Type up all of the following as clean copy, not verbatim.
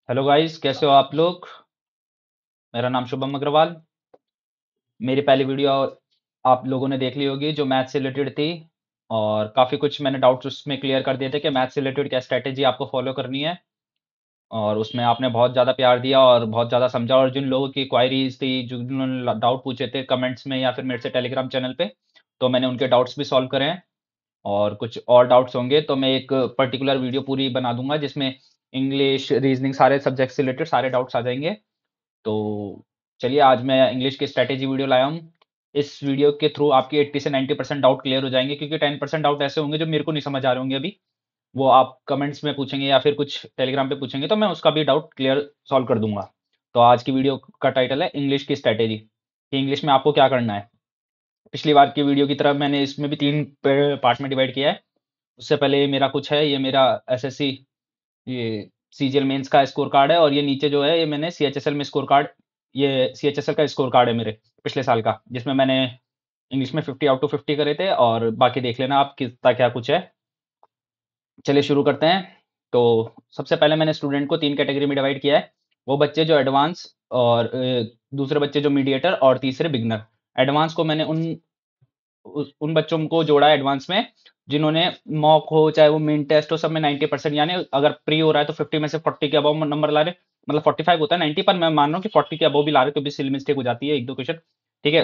Hello guys, कैसे हो आप लोग। मेरा नाम शुभम अग्रवाल। मेरी पहली वीडियो आप लोगों ने देख ली होगी जो मैथ से रिलेटेड थी। और काफ़ी कुछ मैंने डाउट्स उसमें क्लियर कर दिए थे कि मैथ से रिलेटेड क्या स्ट्रैटेजी आपको फॉलो करनी है। और उसमें आपने बहुत ज़्यादा प्यार दिया और बहुत ज़्यादा समझा, और जिन लोगों की क्वायरीज थी, जिन्होंने डाउट पूछे थे कमेंट्स में या फिर मेरे से टेलीग्राम चैनल पे, तो मैंने उनके डाउट्स भी सॉल्व करे हैं। और कुछ और डाउट्स होंगे तो मैं एक पर्टिकुलर वीडियो पूरी बना दूंगा जिसमें इंग्लिश, रीजनिंग, सारे सब्जेक्ट से रिलेटेड सारे डाउट्स आ जाएंगे। तो चलिए, आज मैं इंग्लिश की स्ट्रैटेजी वीडियो लाया हूँ। इस वीडियो के थ्रू आपकी 80 से 90% डाउट क्लियर हो जाएंगे, क्योंकि 10% डाउट ऐसे होंगे जो मेरे को नहीं समझ आ रहे होंगे अभी। वो आप कमेंट्स में पूछेंगे या फिर कुछ टेलीग्राम पे पूछेंगे, तो मैं उसका भी डाउट क्लियर सॉल्व कर दूंगा। तो आज की वीडियो का टाइटल है इंग्लिश की स्ट्रैटेजी, कि इंग्लिश में आपको क्या करना है। पिछली बार की वीडियो की तरह मैंने इसमें भी 3 पार्ट में डिवाइड किया है। उससे पहले ये मेरा कुछ है, ये मेरा एसएससी, ये सीजीएल मेंस का स्कोर कार्ड है। और ये नीचे जो है, ये मैंने सीएचएसएल में स्कोर कार्ड, ये सीएचएसएल का स्कोर कार्ड है मेरे पिछले साल का, जिसमें मैंने इंग्लिश में 50 आउट ऑफ 50 करे थे। और बाकी देख लेना आप कितना क्या कुछ है। चलिए शुरू करते हैं। तो सबसे पहले मैंने स्टूडेंट को 3 कैटेगरी में डिवाइड किया है। वो बच्चे जो एडवांस, और दूसरे बच्चे जो मीडिएटर, और तीसरे बिगनर। एडवांस को मैंने उन बच्चों को जोड़ा है एडवांस में जिन्होंने मॉक हो, चाहे वो मेन टेस्ट हो, सब में 90%, यानी अगर प्री हो रहा है तो 50 में से 40 के अबव नंबर ला रहे। मतलब 45 होता है 90, पर मैं मान रहा हूँ कि 40 के अबव भी ला रहे, क्योंकि सिली मिस्टेक हो जाती है एक दो क्वेश्चन। ठीक है।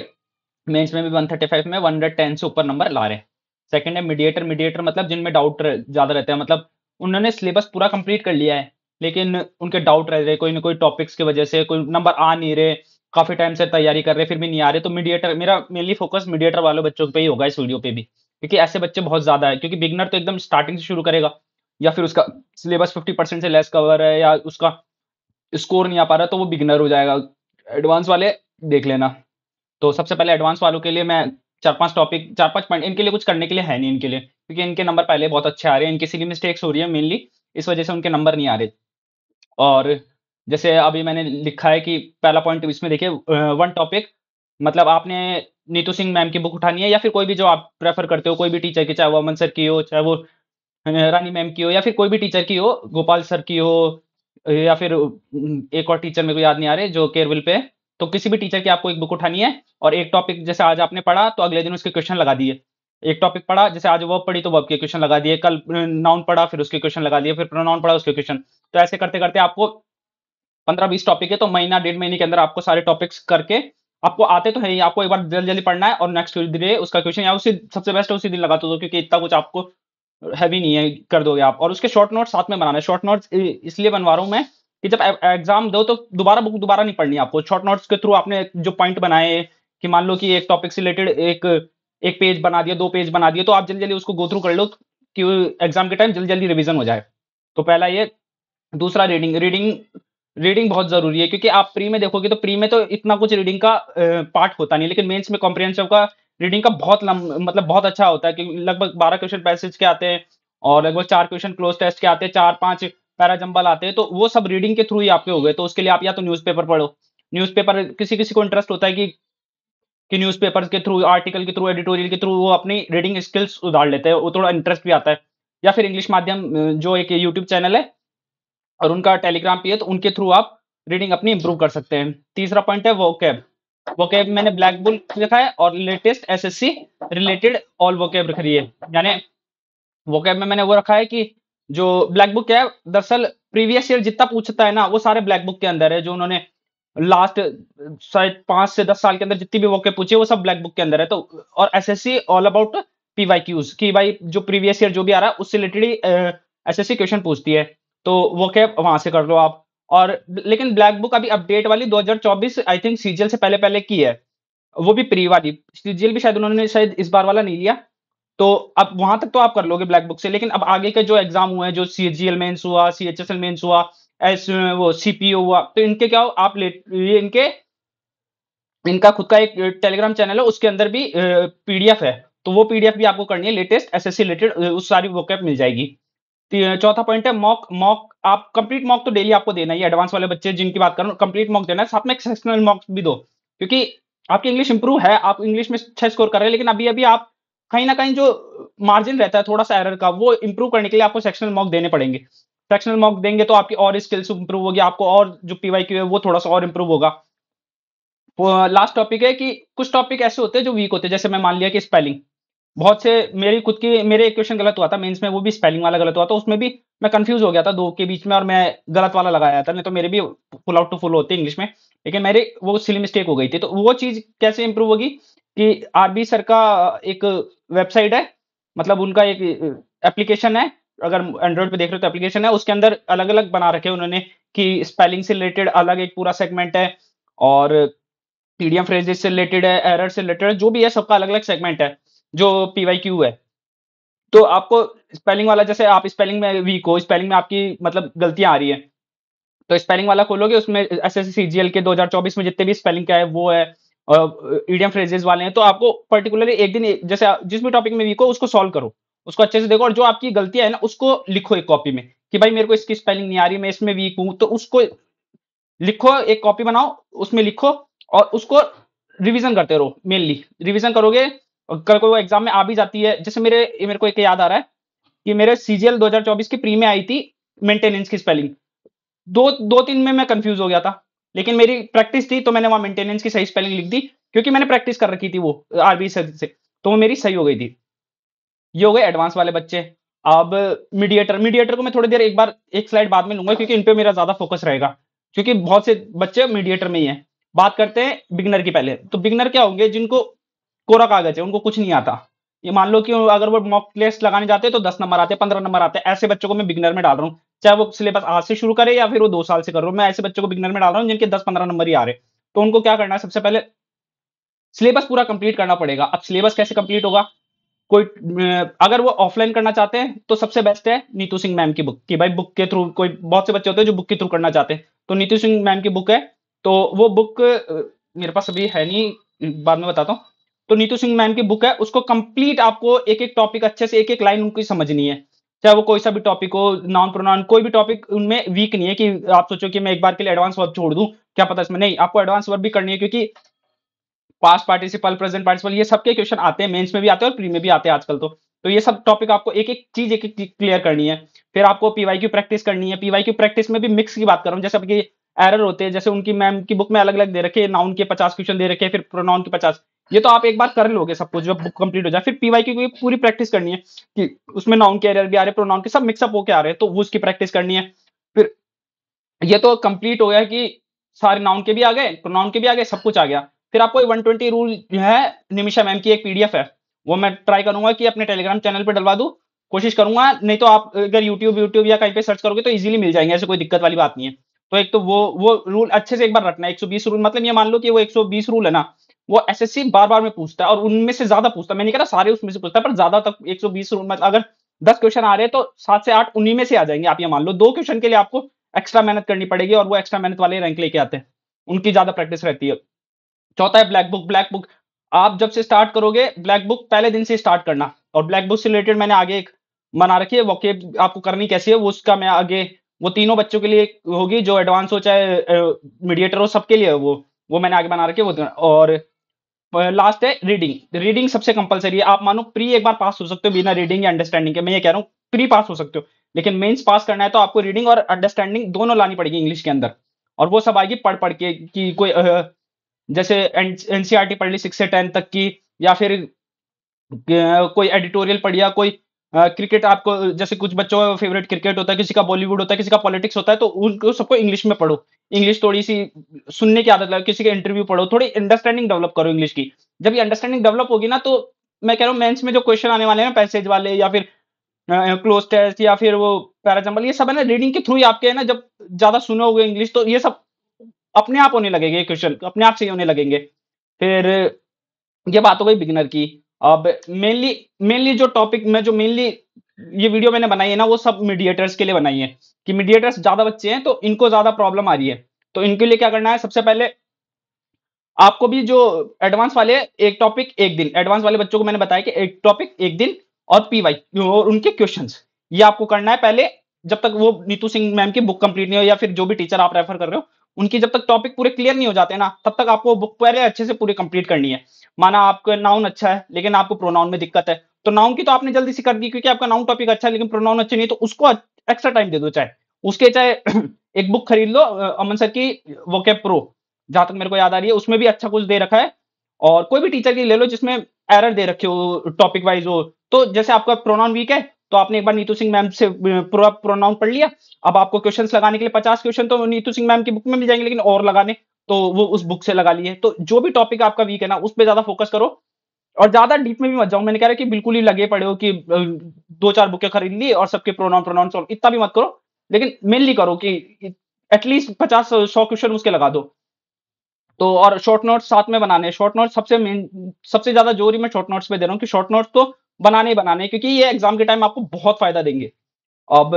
मेंस में भी 135 में 110 से ऊपर नंबर ला रहे हैं। सेकंड है मीडिएटर। मीडिएटर मतलब जिनमें डाउट ज्यादा रहते हैं, मतलब उन्होंने सिलेबस पूरा कंप्लीट कर लिया है, लेकिन उनके डाउट रह रहे, कोई ना कोई टॉपिक्स की वजह से कोई नंबर आ नहीं रहे, काफी टाइम से तैयारी कर रहे फिर भी नहीं आ रहे। तो मीडिएटर, मेरा मेनली फोकस मीडिएटर वाले बच्चों पे ही होगा इस वीडियो पे भी, क्योंकि ऐसे बच्चे बहुत ज्यादा है। क्योंकि बिगनर तो एकदम स्टार्टिंग से शुरू करेगा, या फिर उसका सिलेबस 50% से लेस कवर है, या उसका स्कोर नहीं आ पा रहा, तो वो बिगनर हो जाएगा। एडवांस वाले देख लेना। तो सबसे पहले एडवांस वालों के लिए मैं 4-5 टॉपिक, 4-5 पॉइंट इनके लिए कुछ करने के लिए है नहीं इनके लिए, क्योंकि इनके नंबर पहले बहुत अच्छे आ रहे हैं। इनकी सिली मिस्टेक्स हो रही है मेनली, इस वजह से उनके नंबर नहीं आ रहे। और जैसे अभी मैंने लिखा है कि पहला पॉइंट इसमें देखिए, वन टॉपिक, मतलब आपने नीतू सिंह मैम की बुक उठानी है, या फिर कोई भी जो आप प्रेफर करते हो, कोई भी टीचर की, चाहे वो अमन सर की हो, चाहे वो रानी मैम की हो, या फिर कोई भी टीचर की हो, गोपाल सर की हो, या फिर एक और टीचर मेरे को याद नहीं आ रहे जो केरविल पे है। तो किसी भी टीचर की आपको एक बुक उठानी है, और एक टॉपिक जैसे आज आपने पढ़ा तो अगले दिन उसके क्वेश्चन लगा दिए। एक टॉपिक पढ़ा, जैसे आज वर्ब पढ़ी तो वर्ब के क्वेश्चन लगा दिए, कल नाउन पढ़ा फिर उसके क्वेश्चन लगा दिए, फिर प्रोनाउन पढ़ा उसके क्वेश्चन। तो ऐसे करते करते आपको 15-20 टॉपिक है, तो महीना 1.5 महीने के अंदर आपको सारे टॉपिक्स करके, आपको आते तो है ही, आपको एक बार जल्दी जल्दी पढ़ना है और नेक्स्ट डे उसका क्वेश्चन, या उसी सबसे बेस्ट है उसी दिन लगा दो, क्योंकि इतना कुछ आपको हैवी नहीं है, कर दोगे आप। और उसके शॉर्ट नोट्स साथ में बनाना है। शॉर्ट नोट्स इसलिए बनवा रहा हूं मैं कि जब एग्जाम दो तो दोबारा बुक दोबारा नहीं पढ़नी है आपको। शॉर्ट नोट्स के थ्रू आपने जो पॉइंट बनाए, कि मान लो कि एक टॉपिक से रिलेटेड एक एक पेज बना दिया, 2 पेज बना दिए, तो आप जल्दी जल्दी उसको गो थ्रू कर लो, कि एग्जाम के टाइम जल्दी जल्दी रिवीजन हो जाए। तो पहला ये। दूसरा रीडिंग। रीडिंग रीडिंग बहुत जरूरी है, क्योंकि आप प्री में देखोगे तो प्री में तो इतना कुछ रीडिंग का पार्ट होता नहीं, लेकिन मेंस में कॉम्प्रिहेंसिव का रीडिंग का बहुत मतलब बहुत अच्छा होता है, क्योंकि लगभग 12 क्वेश्चन पैसेज के आते हैं, और लगभग 4 क्वेश्चन क्लोज टेस्ट के आते हैं, 4-5 पैरा जंबल आते हैं, तो वो सब रीडिंग के थ्रू ही आपके हो गए। तो उसके लिए आप या तो न्यूज़पेपर पढ़ो। न्यूज़पेपर किसी किसी को इंटरेस्ट होता है कि न्यूज़पेपर के थ्रू, आर्टिकल के थ्रू, एडिटोरियल के थ्रू वो अपनी रीडिंग स्किल्स सुधार लेते हैं, वो थोड़ा इंटरेस्ट भी आता है। या फिर इंग्लिश माध्यम जो एक यूट्यूब चैनल है और उनका टेलीग्राम पे है, तो उनके थ्रू आप रीडिंग अपनी इंप्रूव कर सकते हैं। तीसरा पॉइंट है वोकैब। वोकैब मैंने ब्लैक बुक लिखा है, और latest SSC related all vocab रख रही है। यानी वोकैब में मैंने वो रखा है कि जो ब्लैक बुक है, दरअसल प्रीवियस ईयर जितना पूछता है ना, वो सारे ब्लैक बुक के अंदर है। जो उन्होंने लास्ट शायद 5 से 10 साल के अंदर जितनी भी वोकैब पूछी है, वो सब ब्लैक बुक के अंदर है। तो और एसएससी ऑल अबाउट पीवाईक्यूज, कि भाई जो प्रीवियस ईयर जो भी आ रहा है उससे रिलेटेड एसएससी क्वेश्चन पूछती है, तो वो कैब वहां से कर लो आप। और लेकिन ब्लैक बुक अभी अपडेट वाली 2024 आई थिंक सीजीएल से पहले पहले की है, वो भी प्री वाली। सीजीएल भी शायद उन्होंने शायद इस बार वाला नहीं लिया। तो अब वहां तक तो आप कर लोगे ब्लैक बुक से, लेकिन अब आगे के जो एग्जाम हुए हैं, जो सीजीएल मेंस हुआ, सीएचएसएल मेंस हुआ, एस वो सीपीओ हुआ, तो इनके क्या हो आप लेट, ये इनके इनका खुद का एक टेलीग्राम चैनल है, उसके अंदर भी पीडीएफ है। तो वो पीडीएफ भी आपको करनी है, लेटेस्ट एसएससी रिलेटेड उस सारी वोकैब मिल जाएगी। चौथा पॉइंट है मॉक। मॉक आप कंप्लीट मॉक तो डेली आपको देना ही है। एडवांस वाले बच्चे जिनकी बात कर रहा हूं, कंप्लीट मॉक देना है, साथ में एक सेक्शनल मॉक भी दो, क्योंकि आपकी इंग्लिश इंप्रूव है, आप इंग्लिश में अच्छा स्कोर कर रहे हैं, लेकिन अभी अभी आप कहीं ना कहीं जो मार्जिन रहता है थोड़ा सा एरर का, वो इंप्रूव करने के लिए आपको सेक्शनल मॉक देने पड़ेंगे। फ्रैक्शनल मॉक देंगे तो आपकी और स्किल्स इंप्रूव होगी, आपको और जो पीवाईक्यू है वो थोड़ा सा और इंप्रूव होगा। लास्ट टॉपिक है कि कुछ टॉपिक ऐसे होते हैं जो वीक होते हैं, जैसे मैं मान लिया कि स्पेलिंग, बहुत से मेरी खुद की मेरे एक क्वेश्चन गलत हुआ था मेंस में, वो भी स्पेलिंग वाला गलत हुआ था, उसमें भी मैं कंफ्यूज हो गया था दो के बीच में और मैं गलत वाला लगाया था, नहीं तो मेरे भी फुल आउट टू फुल होते इंग्लिश में, लेकिन मेरे वो सिली मिस्टेक हो गई थी। तो वो चीज कैसे इंप्रूव होगी कि आरबी सर का एक वेबसाइट है, मतलब उनका एक एप्लीकेशन है, अगर एंड्रॉइड पे देख रहे हो तो एप्लीकेशन है, उसके अंदर अलग अलग बना रखे हैं उन्होंने कि स्पेलिंग से रिलेटेड अलग एक पूरा सेगमेंट है, और पीडीएफ फ्रेजेस से रिलेटेड है, एरर से रिलेटेड है, जो भी है सबका अलग अलग सेगमेंट है जो पीवाईक्यू है। तो आपको स्पेलिंग वाला, जैसे आप स्पेलिंग में वीक हो, स्पेलिंग में आपकी मतलब गलतियां आ रही है, तो स्पेलिंग वाला खोलोगे, उसमें एसएससी सीजीएल के 2024 में जितने भी स्पेलिंग का है वो है, और ईडियम फ्रेजेस वाले हैं, तो आपको पर्टिकुलरली एक दिन जैसे जिस भी टॉपिक में वीक हो उसको सॉल्व करो, उसको अच्छे से देखो, और जो आपकी गलतियां है ना उसको लिखो एक कॉपी में कि भाई मेरे को इसकी स्पेलिंग नहीं आ रही, मैं इसमें वीक हूं, तो उसको लिखो, एक कॉपी बनाओ, उसमें लिखो और उसको रिवीजन करते रहो। मेनली रिवीजन करोगे, और कल को वो एग्जाम में आ भी जाती है। जैसे मेरे को एक याद आ रहा है कि मेरे सीजीएल 2024 की प्री में आई थी मेंटेनेंस की स्पेलिंग, दो दो तीन में मैं कंफ्यूज हो गया था, लेकिन मेरी प्रैक्टिस थी तो मैंने वहां मेंटेनेंस की सही स्पेलिंग लिख दी, क्योंकि मैंने प्रैक्टिस कर रखी थी वो आरबी से, तो वो मेरी सही हो गई थी। ये हो गए एडवांस वाले बच्चे। अब मीडिएटर को मैं थोड़ी देर एक बार एक स्लाइड बाद में लूंगा, क्योंकि इन पे मेरा ज्यादा फोकस रहेगा, क्योंकि बहुत से बच्चे मीडिएटर में ही हैं। बात करते हैं बिगनर की पहले। तो बिगनर क्या होंगे, जिनको कोरा कागज है, उनको कुछ नहीं आता, ये मान लो कि अगर वो मॉक टेस्ट लगाने जाते हैं तो 10 नंबर आते हैं, 15 नंबर आते हैं, ऐसे बच्चों को मैं बिगनर में डाल रहा हूँ, चाहे वो सिलेबस आज से शुरू करे या फिर वो 2 साल से कर रहा हूँ, मैं ऐसे बच्चों को बिगनर में डाल रहा हूँ जिनके 10-15 नंबर ही आ रहे हैं। तो उनको क्या करना है, सबसे पहले सिलेबस पूरा कंप्लीट करना पड़ेगा। अब सिलेबस कैसे कंप्लीट होगा, कोई अगर वो ऑफलाइन करना चाहते हैं तो सबसे बेस्ट है नीतू सिंह मैम की बुक, कि भाई बुक के थ्रू, कोई बहुत से बच्चे होते हैं जो बुक के थ्रू करना चाहते हैं, तो नीतू सिंह मैम की बुक है, तो वो बुक मेरे पास अभी है नहीं, बाद में बताता हूँ। तो नीतू सिंह मैम की बुक है, उसको कंप्लीट आपको एक एक टॉपिक अच्छे से एक एक लाइन उनकी समझनी है, चाहे वो कोई सा भी टॉपिक हो, नाउन प्रोनाउन कोई भी टॉपिक उनमें वीक नहीं है कि आप सोचो कि मैं एक बार के लिए एडवांस वर्ब छोड़ दूं, क्या पता इसमें, नहीं, आपको एडवांस वर्ब भी करनी है, क्योंकि पास्ट पार्टिसिपल, प्रेजेंट पार्टिसिपल, ये सबके क्वेश्चन आते हैं, मेंस में भी आते हैं और प्री में भी आते हैं आजकल। तो ये सब टॉपिक आपको एक एक चीज एक एक क्लियर करनी है। फिर आपको पीवाईक्यू प्रैक्टिस करनी है। पीवाईक्यू प्रैक्टिस में भी मिक्स की बात कर रहा हूँ, जैसे आपके एरर होते हैं, जैसे उनकी मैम की बुक में अलग अलग दे रखे, नाउन के 50 क्वेश्चन दे रखे, फिर प्रोनाउन के 50, ये तो आप एक बार कर लोगे सब कुछ जब बुक कंप्लीट हो जाए। फिर पीवाईक्यू की पूरी प्रैक्टिस करनी है कि उसमें नाउन के एरर भी आ रहे, प्रोनाउन के सब मिक्सअप होके आ रहे हैं, तो वो उसकी प्रैक्टिस करनी है। फिर ये तो कंप्लीट हो गया कि सारे नाउन के भी आ गए, प्रोनाउन के भी आ गए, सब कुछ आ गया। फिर आपको 120 रूल जो है, निमिषा मैम की एक पीडीएफ है, वो मैं ट्राई करूंगा कि अपने टेलीग्राम चैनल पे डलवा दूं, कोशिश करूंगा, नहीं तो आप अगर यूट्यूब यूट्यूब या कहीं पे सर्च करोगे तो इजीली मिल जाएंगे, ऐसे कोई दिक्कत वाली बात नहीं है। तो एक तो वो रूल अच्छे से एक बार रखना है, 120 रूल, मतलब ये मान लो कि वो 120 रूल है ना, वो एसएससी बार बार में पूछता है, और उनमें से ज्यादा पूछता है, मैं नहीं कह रहा सारे उसमें से पूछता है, पर ज्यादा तक 120 रूल, मतलब अगर 10 क्वेश्चन आ रहे हैं तो 7 से 8 उन्हीं में से आ जाएंगे। आप ये मान लो 2 क्वेश्चन के लिए आपको एक्स्ट्रा मेहनत करनी पड़ेगी, और वो एक्स्ट्रा मेहनत वाले रैंक लेके आते हैं, उनकी ज्यादा प्रैक्टिस रहती है। चौथा है ब्लैक बुक। ब्लैक बुक आप जब से स्टार्ट करोगे, ब्लैक बुक पहले दिन से स्टार्ट करना, और ब्लैक बुक से रिलेटेड मैंने आगे एक बना रखी है वोकेब, आपको करनी कैसी है वो, उसका मैं आगे, वो तीनों बच्चों के लिए होगी, जो एडवांस हो चाहे मीडिएटर हो, सबके लिए है वो मैंने आगे बना रखी है वो। और लास्ट है रीडिंग। रीडिंग सबसे कंपलसरी है। आप मानो प्री एक बार पास हो सकते हो बिना रीडिंग या अंडरस्टैंडिंग के, मैं ये कह रहा हूँ प्री पास हो सकते हो, लेकिन मेंस पास करना है तो आपको रीडिंग और अंडरस्टैंडिंग दोनों लानी पड़ेगी इंग्लिश के अंदर, और वो सब आएगी पढ़ पढ़ के, कि कोई जैसे एनसीईआरटी पढ़ ली 6 से 10 तक की, या फिर कोई एडिटोरियल पढ़ लिया, कोई क्रिकेट, आपको जैसे कुछ बच्चों का फेवरेट क्रिकेट होता है, किसी का बॉलीवुड होता है, किसी का पॉलिटिक्स होता है, तो उनको सबको इंग्लिश में पढ़ो, इंग्लिश थोड़ी सी सुनने की आदत लगाओ, किसी का इंटरव्यू पढ़ो, थोड़ी अंडरस्टैंडिंग डेवलप करो इंग्लिश की। जब ये अंडरस्टैंडिंग डेवलप होगी ना, तो मैं कह रहा हूँ मेंस में जो क्वेश्चन आने वाले हैं ना, पैसेज वाले या फिर क्लोज टेस्ट या फिर वो पैराजम्बल, ये सब है ना रीडिंग के थ्रू ही आपके है ना, जब ज्यादा सुनोगे इंग्लिश तो ये सब अपने आप होने लगेंगे, क्वेश्चन अपने आप से ही होने लगेंगे। फिर ये बात हो गई बिगिनर की। अब मेनली मेनली जो टॉपिक में, जो मेनली ये वीडियो मैंने बनाई है ना, वो सब मीडिएटर्स के लिए बनाई है, कि मीडिएटर्स ज्यादा बच्चे हैं तो इनको ज्यादा प्रॉब्लम आ रही है, तो इनके लिए क्या करना है, सबसे पहले आपको भी जो एडवांस वाले एक टॉपिक एक दिन, एडवांस वाले बच्चों को मैंने बताया कि एक टॉपिक एक दिन, और पीवाई और उनके क्वेश्चंस, ये आपको करना है पहले, जब तक वो नीतू सिंह मैम की बुक कंप्लीट नहीं हो, या फिर जो भी टीचर आप रेफर कर रहे हो उनकी जब तक टॉपिक पूरे क्लियर नहीं हो जाते ना, तब तक आपको बुक पहले अच्छे से पूरी कंप्लीट करनी है। माना आपका नाउन अच्छा है लेकिन आपको प्रोनाउन में दिक्कत है, तो नाउन की तो आपने जल्दी से कर दी, क्योंकि आपका नाउन टॉपिक अच्छा है, लेकिन प्रोनाउन अच्छे नहीं है, तो उसको एक्स्ट्रा टाइम दे दो चाहे, उसके चाहे एक बुक खरीद लो अमन सर की वोकैब प्रो, जहां तक मेरे को याद आ रही है, उसमें भी अच्छा कुछ दे रखा है। और कोई भी टीचर की ले लो जिसमें एरर दे रखे हो टॉपिक वाइज हो। तो जैसे आपका प्रोनाउन वीक है, तो आपने एक बार नीतू सिंह मैम से पूरा प्रोनाउन पढ़ लिया। अब आपको क्वेश्चंस लगाने के लिए 50 क्वेश्चन तो नीतू सिंह मैम की बुक में मिल जाएंगे, लेकिन और लगाने तो वो उस बुक से लगा लिए। तो जो भी टॉपिक आपका वीक है ना, उस पर ज्यादा फोकस करो, और ज्यादा डीप में भी मत जाओ। मैंने कह रहा कि बिल्कुल ही लगे पड़े हो कि दो चार बुकें खरीद ली और सबके प्रोनाउन प्रोनाउन सॉल्व, इतना भी मत करो। लेकिन मेनली करो कि एटलीस्ट 50-100 क्वेश्चन उसके लगा दो। तो और शॉर्ट नोट्स साथ में बनाने हैं। शॉर्ट नोट्स सबसे मेन, सबसे ज्यादा जोर ही मैं शॉर्ट नोट्स पे दे रहा हूँ कि शॉर्ट नोट्स तो बनाने ही बनाने हैं, क्योंकि ये एग्जाम के टाइम आपको बहुत फायदा देंगे। अब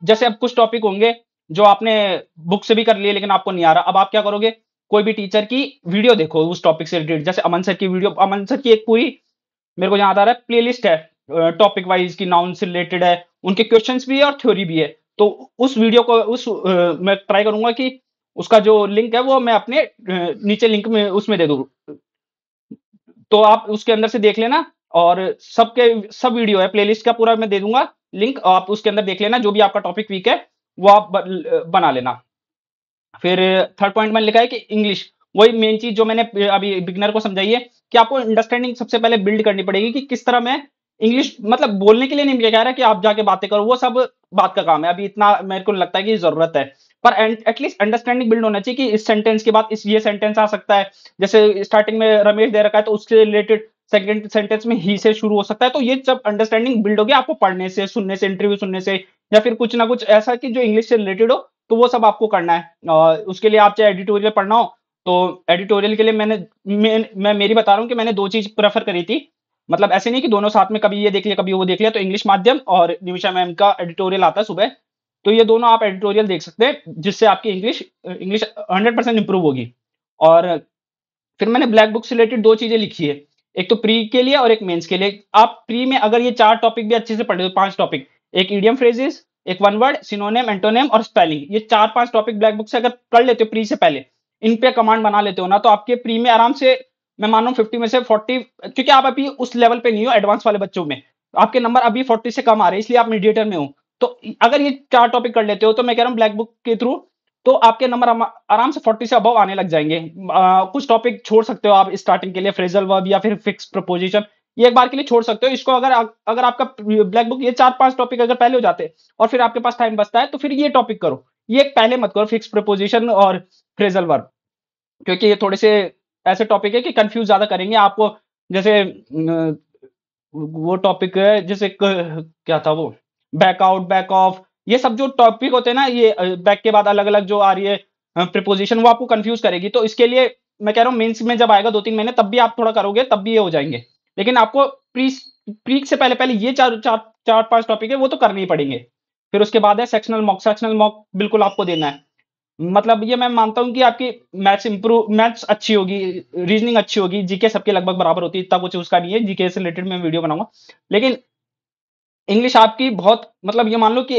जैसे अब कुछ टॉपिक होंगे जो आपने बुक से भी कर लिए लेकिन आपको नहीं आ रहा, अब आप क्या करोगे, कोई भी टीचर की वीडियो देखो उस टॉपिक से रिलेटेड। जैसे अमन सर की वीडियो, अमन सर की एक पूरी मेरे को याद आ रहा है प्लेलिस्ट है टॉपिक वाइज की, नाउन से रिलेटेड है, उनके क्वेश्चंस भी है और थ्योरी भी है। तो उस वीडियो को मैं ट्राई करूंगा कि उसका जो लिंक है वो मैं अपने नीचे लिंक में उसमें दे दूं, तो आप उसके अंदर से देख लेना। और सबके सब वीडियो है, प्लेलिस्ट का पूरा मैं दे दूंगा लिंक, आप उसके अंदर देख लेना, जो भी आपका टॉपिक वीक है वो आप बना लेना। फिर थर्ड पॉइंट में लिखा है कि इंग्लिश, वही मेन चीज जो मैंने अभी बिगनर को समझाई है, कि आपको अंडरस्टैंडिंग सबसे पहले बिल्ड करनी पड़ेगी कि किस तरह मैं इंग्लिश, मतलब बोलने के लिए नहीं कह रहा कि आप जाके बातें करो, वो सब बात का काम है, अभी इतना मेरे को लगता है कि जरूरत है। पर एटलीस्ट अंडरस्टैंडिंग बिल्ड होना चाहिए कि इस सेंटेंस के बाद इस ये सेंटेंस आ सकता है। जैसे स्टार्टिंग में रमेश दे रखा है तो उसके रिलेटेड सेकंड सेंटेंस में ही से शुरू हो सकता है। तो ये जब अंडरस्टैंडिंग बिल्ड होगी आपको पढ़ने से, सुनने से, इंटरव्यू सुनने से, या फिर कुछ ना कुछ ऐसा कि जो इंग्लिश से रिलेटेड हो, तो वो सब आपको करना है। और उसके लिए आप चाहे एडिटोरियल पढ़ना हो, तो एडिटोरियल के लिए मैं मेरी बता रहा हूँ कि मैंने दो चीज प्रेफर करी थी। मतलब ऐसे नहीं कि दोनों साथ में, कभी ये देख लिया कभी वो देख लिया। तो इंग्लिश माध्यम और निमिषा मैम का एडिटोरियल आता है सुबह, तो ये दोनों आप एडिटोरियल देख सकते हैं, जिससे आपकी इंग्लिश इंग्लिश 100% इंप्रूव होगी। और फिर मैंने ब्लैक बुक से रिलेटेड दो चीजें लिखी है, एक तो प्री के लिए और एक मेंस के लिए। आप प्री में अगर ये चार टॉपिक भी अच्छे से पढ़े हो, पांच टॉपिक, एक इडियम फ्रेजेस, एक वन वर्ड, सिनोनिम, एंटोनिम और स्पेलिंग, ये चार पांच टॉपिक ब्लैक बुक से अगर पढ़ लेते हो प्री से पहले, इन पे कमांड बना लेते हो ना, तो आपके प्री में आराम से, मैं मान रहा हूँ 50 में से 40, क्योंकि आप अभी उस लेवल पे नहीं हो एडवांस वाले बच्चों में, आपके नंबर अभी 40 से कम आ रहे हैं, इसलिए आप मीडिएटर में हो। तो अगर ये चार टॉपिक कर लेते हो, तो मैं कह रहा हूँ ब्लैक बुक के थ्रू तो आपके नंबर आराम से 40 से अबव आने लग जाएंगे। कुछ टॉपिक छोड़ सकते हो आप स्टार्टिंग के लिए, फ्रेजल वर्ब या फिर फिक्स प्रपोजिशन, ये एक बार के लिए छोड़ सकते हो इसको। अगर अगर आपका ब्लैक बुक ये चार पांच टॉपिक अगर पहले हो जाते और फिर आपके पास टाइम बचता है, तो फिर ये टॉपिक करो, ये पहले मत करो, फिक्स प्रपोजिशन और फ्रेजल वर्ब, क्योंकि ये थोड़े से ऐसे टॉपिक है कि कंफ्यूज ज्यादा करेंगे आपको। जैसे वो टॉपिक है जैसे क्या था वो, बैक आउट, बैक ऑफ, ये सब जो टॉपिक होते हैं ना, ये बैक के बाद अलग अलग जो आ रही है प्रीपोजिशन, वो आपको कंफ्यूज करेगी। तो इसके लिए मैं कह रहा हूँ मेंस में जब आएगा 2-3 महीने, तब भी आप थोड़ा करोगे, तब भी ये हो जाएंगे। लेकिन आपको प्री प्री से पहले पहले ये चार चार चार पांच टॉपिक है वो तो करने ही पड़ेंगे। फिर उसके बाद है सेक्शनल मॉक। सेक्शनल मॉक बिल्कुल आपको देना है। मतलब ये मैं मानता हूँ कि आपकी मैथ्स अच्छी होगी, रीजनिंग अच्छी होगी, जीके सबके लगभग बराबर होती है, इतना कुछ उसका नहीं है, जीके से रिलेटेड मैं वीडियो बनाऊंगा। लेकिन इंग्लिश आपकी बहुत, मतलब ये मान लो कि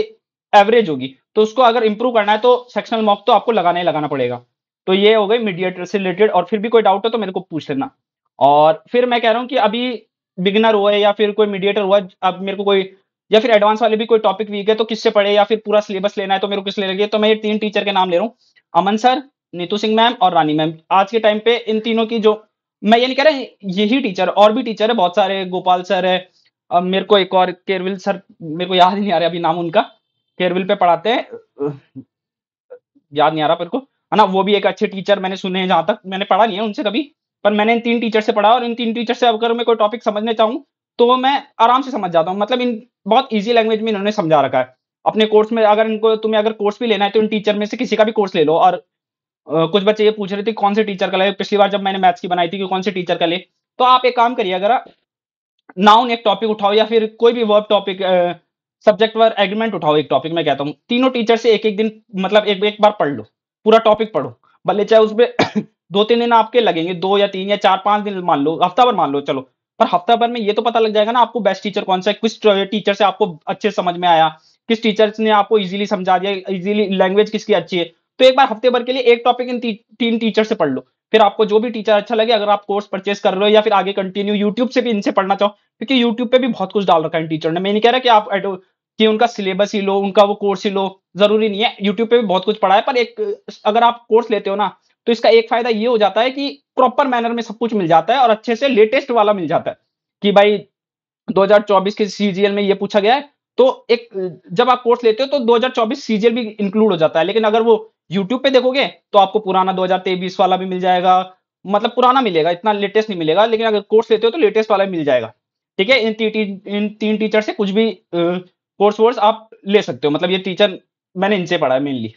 एवरेज होगी, तो उसको अगर इंप्रूव करना है तो सेक्शनल मॉक तो आपको लगाना ही लगाना पड़ेगा। तो ये हो गई मीडिएटर से रिलेटेड, और फिर भी कोई डाउट हो तो मेरे को पूछ लेना। और फिर मैं कह रहा हूँ कि अभी बिगिनर हुआ है या फिर कोई मीडिएटर हुआ है, अब मेरे को कोई, या फिर एडवांस वाले भी कोई टॉपिक वीक है, तो किससे पढ़े, या फिर पूरा सिलेबस लेना है तो मेरे को किस ले लगे। तो मैं ये तीन टीचर के नाम ले रहा हूँ, अमन सर, नीतू सिंह मैम और रानी मैम। आज के टाइम पे इन तीनों की जो, मैं ये नहीं कह रहा यही टीचर, और भी टीचर है बहुत सारे, गोपाल सर है, अब मेरे को एक और केरविल सर, मेरे को याद नहीं आ रहा अभी नाम उनका, केरविल पे पढ़ाते हैं, याद नहीं आ रहा मेरे को, है ना। वो भी एक अच्छे टीचर मैंने सुने हैं, जहां तक मैंने पढ़ा नहीं है उनसे कभी, पर मैंने इन तीन टीचर से पढ़ा, और इन तीन टीचर से अगर मैं कोई टॉपिक समझना चाहूँ तो मैं आराम से समझ जाता हूँ। मतलब इन बहुत ईजी लैंग्वेज में इन्होंने समझा रखा है अपने कोर्स में। अगर इनको, तुम्हें अगर कोर्स भी लेना है तो इन टीचर में से किसी का भी कोर्स ले लो। और कुछ बच्चे ये पूछ रहे थे कौन से टीचर का ले, पिछली बार जब मैंने मैथ्स की बनाई थी कि कौन से टीचर का ले, तो आप एक काम करिए, अगर नाउन एक टॉपिक उठाओ या फिर कोई भी verb topic, subject verb agreement उठाओ एक टॉपिक, मैं कहता हूँ तीनों टीचर से एक एक दिन, मतलब एक एक बार पढ़ लो, पूरा टॉपिक पढ़ो, भले चाहे उसमें 2-3 दिन आपके लगेंगे, 2 या 3 या 4-5 दिन मान लो, हफ्ता भर मान लो चलो, पर हफ्ता भर में ये तो पता लग जाएगा ना आपको बेस्ट टीचर कौन सा है, किस टीचर से आपको अच्छे समझ में आया, किस टीचर ने आपको इजीली समझा दिया, इजीली लैंग्वेज किसकी अच्छी है। तो एक बार हफ्ते भर के लिए एक टॉपिक इन तीन टीचर से पढ़ लो, फिर आपको जो भी टीचर अच्छा लगे, अगर आप कोर्स परचेस कर रहे हो या फिर आगे कंटिन्यू यूट्यूब से भी इनसे पढ़ना चाहो, क्योंकि यूट्यूब पे भी बहुत कुछ डाल रखा है इन टीचर ने। मैं नहीं कह रहा कि आप कि उनका सिलेबस ही लो, उनका वो कोर्स ही लो, जरूरी नहीं है। यूट्यूब पे भी बहुत कुछ पढ़ा है, पर एक अगर आप कोर्स लेते हो ना, तो इसका एक फायदा ये हो जाता है कि प्रॉपर मैनर में सब कुछ मिल जाता है और अच्छे से लेटेस्ट वाला मिल जाता है कि भाई 2024 के सीजीएल में ये पूछा गया है। तो एक जब आप कोर्स लेते हो तो 2024 सीजीएल भी इंक्लूड हो जाता है। लेकिन अगर वो यूट्यूब पे देखोगे तो आपको पुराना 2023 वाला भी मिल जाएगा, मतलब पुराना मिलेगा, इतना लेटेस्ट नहीं मिलेगा। लेकिन अगर कोर्स लेते हो तो लेटेस्ट वाला भी मिल जाएगा। ठीक है, इन तीन टीचर से कुछ भी कोर्स वोर्स आप ले सकते हो। मतलब ये टीचर मैंने इनसे पढ़ा है मेनली।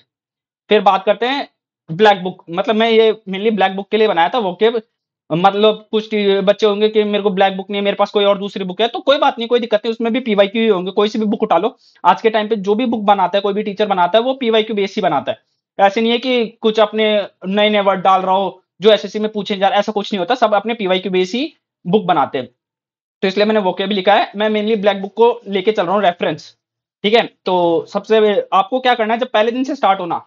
फिर बात करते हैं ब्लैक बुक। मतलब मैं ये मेनली ब्लैक बुक के लिए बनाया था वोकेब। मतलब कुछ बच्चे होंगे कि मेरे को ब्लैक बुक नहीं है, मेरे पास कोई और दूसरी बुक है, तो कोई बात नहीं, कोई दिक्कत नहीं, उसमें भी पीवाईक्यू ही होंगे, कोई सी भी बुक उठा लो। आज के टाइम पे जो भी बुक बनाता है, कोई भी टीचर बनाता है, वो पीवाईक्यू बेस ही बनाता है। ऐसे नहीं है कि कुछ अपने नए नए वर्ड डाल रहा हो जो एसएससी में पूछे जा रहे, ऐसा कुछ नहीं होता। सब अपने पीवाईक्यू बेस ही बुक बनाते हैं। तो इसलिए मैंने वोकेब लिखा है। मैं मेनली ब्लैक बुक को लेके चल रहा हूँ रेफरेंस। ठीक है, तो सबसे आपको क्या करना है, जब पहले दिन से स्टार्ट होना,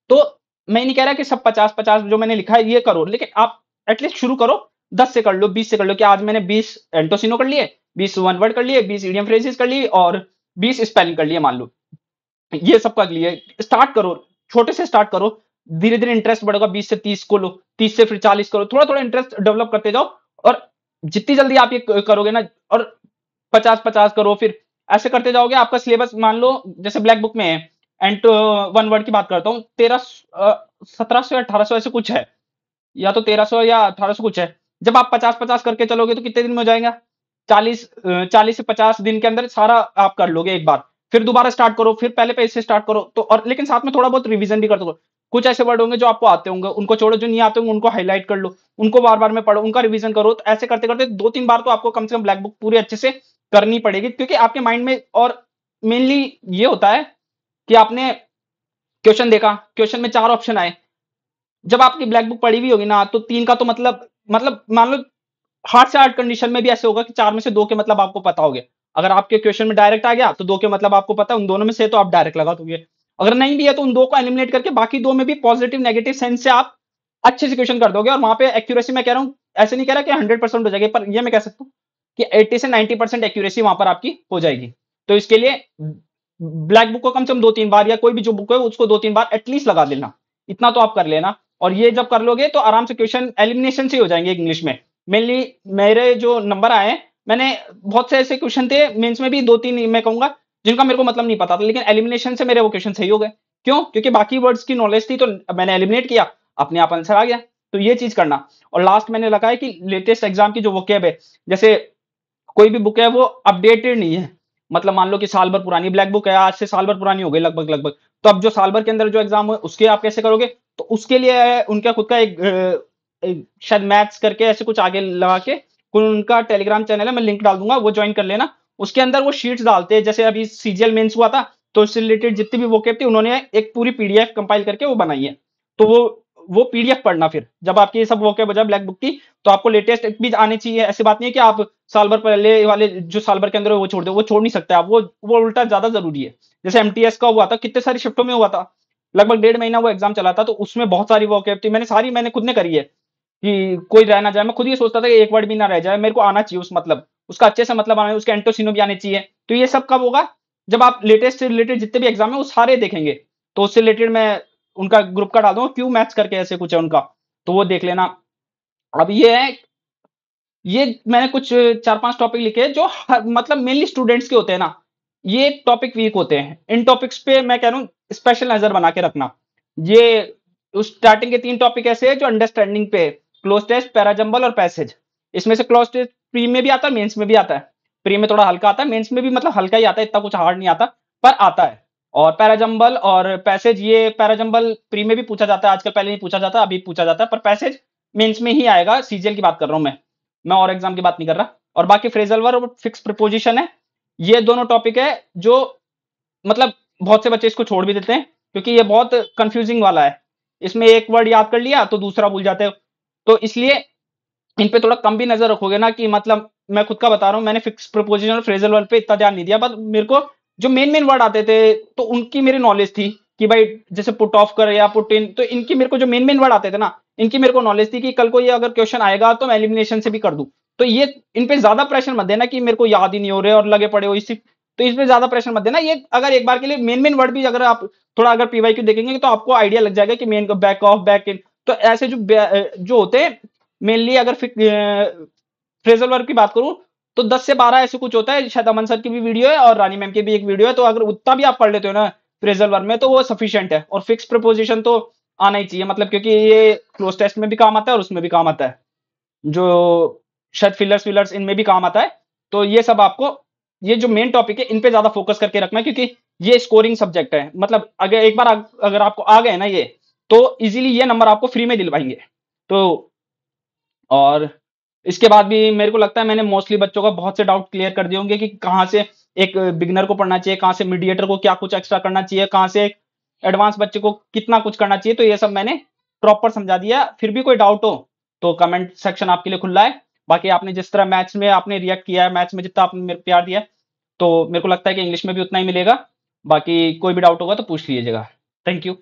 तो मैं नहीं कह रहा कि सब 50-50 जो मैंने लिखा है ये करो, लेकिन आप एटलीस्ट शुरू करो, 10 से कर लो, 20 से कर लो। कि आज मैंने 20 एंटोसिनो कर लिए, 20 वन वर्ड कर लिए, 20 इडियम फ्रेजेस कर लिए और 20 स्पेलिंग कर लिए, मान लो। ये सब कर लिए। स्टार्ट करो, छोटे से स्टार्ट करो, धीरे धीरे इंटरेस्ट बढ़ेगा। 20 से 30 को लो, 30 से फिर 40 करो, थोड़ा थोड़ा इंटरेस्ट डेवलप करते जाओ। और जितनी जल्दी आप ये करोगे ना, और 50-50 करो, फिर ऐसे करते जाओगे, आपका सिलेबस मान लो जैसे ब्लैक बुक में है, एंड वन वर्ड की बात करता हूँ, 1700 या 1800 ऐसे कुछ है, या तो 1300 या 1800 कुछ है। जब आप 50-50 करके चलोगे तो कितने दिन में हो जाएगा? 40 से 50 दिन के अंदर सारा आप कर लोगे एक बार। फिर दोबारा स्टार्ट करो, फिर पहले पेज से स्टार्ट करो। तो और लेकिन साथ में थोड़ा बहुत रिवीजन भी कर दो। कुछ ऐसे वर्ड होंगे जो आपको आते होंगे, उनको छोड़ो, जो नहीं आते होंगे उनको हाईलाइट कर लो, उनको बार बार में पढ़ो, उनका रिवीजन करो। तो ऐसे करते करते 2-3 बार तो आपको कम से कम ब्लैक बुक पूरी अच्छे से करनी पड़ेगी, क्योंकि आपके माइंड में, और मेनली ये होता है कि आपने क्वेश्चन देखा, क्वेश्चन में 4 ऑप्शन आए, जब आपकी ब्लैक बुक पढ़ी हुई होगी ना, तो 3 का तो मतलब मान लो हार्ड से हार्ड कंडीशन में भी ऐसे होगा कि 4 में से 2 के मतलब आपको पता होंगे। अगर आपके क्वेश्चन में डायरेक्ट आ गया तो 2 के मतलब आपको पता है, उन दोनों में से तो आप डायरेक्ट लगा दोगे। अगर नहीं भी है तो उन 2 को एलिमिनेट करके बाकी 2 में भी पॉजिटिव नेगेटिव सेंस से आप अच्छे से क्वेश्चन कर दोगे। और वहां पे एक्यूरेसी, मैं कह रहा हूं, ऐसे नहीं कह रहा कि 100% हो जाएगी, पर ये मैं कह सकता हूं कि 80 से 90% एक्यूरेसी वहां पर आपकी हो जाएगी। तो इसके लिए ब्लैक बुक को कम से कम 2-3 बार, या कोई भी जो बुक है उसको 2-3 बार एटलीस्ट लगा लेना। इतना तो आप कर लेना। और ये जब कर लोगे तो आराम से क्वेश्चन एलिमिनेशन से हो जाएंगे इंग्लिश में। मेनली मेरे जो नंबर आए हैं, मैंने बहुत से ऐसे क्वेश्चन थे मेंस में भी, 2-3 मैं कहूंगा, जिनका मेरे को मतलब नहीं पता था, लेकिन एलिमिनेशन से मेरे वो क्वेश्चन सही हो गए। क्यों? क्योंकि बाकी वर्ड्स की नॉलेज थी, तो मैंने एलिमिनेट किया, अपने आप आंसर आ गया। तो ये चीज करना। और लास्ट मैंने लगा है कि लेटेस्ट एग्जाम की जो वोकेब है, जैसे कोई भी बुक है वो अपडेटेड नहीं है। मतलब मान लो कि साल भर पुरानी ब्लैक बुक है, आज से साल भर पुरानी हो गई लगभग लगभग। तो अब जो साल भर के अंदर जो एग्जाम है उसके आप कैसे करोगे? तो उसके लिए उनका खुद का एक शायद मैथ्स करके ऐसे कुछ आगे लगा के उनका टेलीग्राम चैनल है, मैं लिंक डाल दूंगा, वो ज्वाइन कर लेना। उसके अंदर वो शीट्स डालते हैं, जैसे अभी सीजीएल मेंस हुआ था, तो उससे रिलेटेड जितनी भी वोकेब थी उन्होंने एक पूरी पीडीएफ कंपाइल करके वो बनाई है। तो वो पीडीएफ पढ़ना, फिर जब आपकी ये सब वोकेब हो जाए ब्लैक बुक की, तो आपको लेटेस्ट भी आनी चाहिए। ऐसी बात नहीं है कि आप साल भर पहले वाले जो साल भर के अंदर है वो छोड़ दो, वो छोड़ नहीं सकते आप। वो उल्टा ज्यादा जरूरी है। जैसे एमटीएस का हुआ था, कितने सारी शिफ्टों में हुआ था, लगभग 1.5 महीना वो एग्जाम चला था, तो उसमें बहुत सारी वोकेब थी, मैंने खुद ने करी है कि कोई रह ना जाए। मैं खुद ये सोचता था कि एक वर्ड भी ना रह जाए, मेरे को आना चाहिए उस मतलब, उसका अच्छे से मतलब आना, उसके एंटोसिनो भी आने चाहिए। तो ये सब कब होगा? जब आप लेटेस्ट से रिलेटेड जितने भी एग्जाम है वो सारे देखेंगे। तो उससे रिलेटेड मैं उनका ग्रुप का डाल दूंगा, क्यू मैथ्स करके ऐसे कुछ है उनका, तो वो देख लेना। अब ये है, ये मैंने कुछ 4-5 टॉपिक लिखे जो मतलब मेनली स्टूडेंट्स के होते हैं ना, ये टॉपिक वीक होते हैं। इन टॉपिक्स पे मैं कह रहा हूँ स्पेशल नजर बना के रखना। ये उस स्टार्टिंग के 3 टॉपिक ऐसे हैं जो अंडरस्टैंडिंग पे, क्लोज टेस्ट, पैराजंबल और पैसेज। इसमें से क्लोज टेस्ट प्री में भी आता है, मेंस में भी आता है। प्री में थोड़ा हल्का आता है, मेंस में भी मतलब हल्का ही आता है, इतना कुछ हार्ड नहीं आता, पर आता है। और पैराजंबल और पैसेज, ये पैराजंबल प्री में भी पूछा जाता है आजकल, पहले नहीं पूछा जाता, अभी पूछा जाता है, पर पैसेज मेंस में ही आएगा। सीजीएल की बात कर रहा हूं मैं और एग्जाम की बात नहीं कर रहा। और बाकी फ्रेजल वर्ब और फिक्स प्रीपोजिशन है, ये दोनों टॉपिक है जो मतलब बहुत से बच्चे इसको छोड़ भी देते हैं, क्योंकि ये बहुत कंफ्यूजिंग वाला है। इसमें एक वर्ड याद कर लिया तो दूसरा भूल जाते हो। तो इसलिए इन पे थोड़ा कम भी नजर रखोगे ना, कि मतलब मैं खुद का बता रहा हूँ, मैंने फिक्स प्रीपोजिशन और फ्रेजल वर्ब पे इतना ध्यान नहीं दिया, पर मेरे को जो मेन मेन वर्ड आते थे तो उनकी मेरी नॉलेज थी कि भाई जैसे पुट ऑफ कर या पुट इन, तो इनकी मेरे को जो मेन मेन वर्ड आते थे ना, इनकी मेरे को नॉलेज थी कि कल को ये अगर क्वेश्चन आएगा तो मैं एलिमिनेशन से भी कर दूं। तो ये इन पे ज्यादा प्रेशर मत देना कि मेरे को याद ही नहीं हो रहे और लगे पड़े हो इसी तो इसमें ज्यादा प्रेशर मत देना। ये अगर एक बार के लिए मेन वर्ड भी अगर आप थोड़ा अगर पीवाईक्यू देखेंगे तो आपको आइडिया लग जाएगा कि मेन को बैक ऑफ, बैक इन, तो ऐसे जो होते हैं मेनली, अगर फ्रेजल वर्ब की बात करूं तो 10 से 12 ऐसे कुछ होता है। शायद अमन सर की भी वीडियो है और रानी मैम की भी एक वीडियो है, तो अगर उतना भी आप पढ़ लेते हो ना फ्रेजल वर्ब में तो वो सफिशिएंट है। और फिक्स प्रपोजिशन तो आना ही चाहिए, मतलब क्योंकि ये क्लोज टेस्ट में भी काम आता है और उसमें भी काम आता है, जो शायद फिलर्स विलर्स इनमें भी काम आता है। तो ये सब आपको, ये जो मेन टॉपिक है इन पे ज्यादा फोकस करके रखना है, क्योंकि ये स्कोरिंग सब्जेक्ट है। मतलब अगर एक बार अगर आपको आ गए ना ये, तो इजीली ये नंबर आपको फ्री में दिलवाएंगे। तो और इसके बाद भी मेरे को लगता है मैंने मोस्टली बच्चों का बहुत से डाउट क्लियर कर दिए होंगे कि कहाँ से एक बिगनर को पढ़ना चाहिए, कहाँ से मीडिएटर को क्या कुछ एक्स्ट्रा करना चाहिए, कहाँ से एक एडवांस बच्चे को कितना कुछ करना चाहिए। तो ये सब मैंने प्रॉपर समझा दिया। फिर भी कोई डाउट हो तो कमेंट सेक्शन आपके लिए खुला है। बाकी आपने जिस तरह मैथ्स में आपने रिएक्ट किया है, मैथ्स में जितना आपने मेरे को प्यार दिया है, तो मेरे को लगता है कि इंग्लिश में भी उतना ही मिलेगा। बाकी कोई भी डाउट होगा तो पूछ लीजिएगा। Thank you.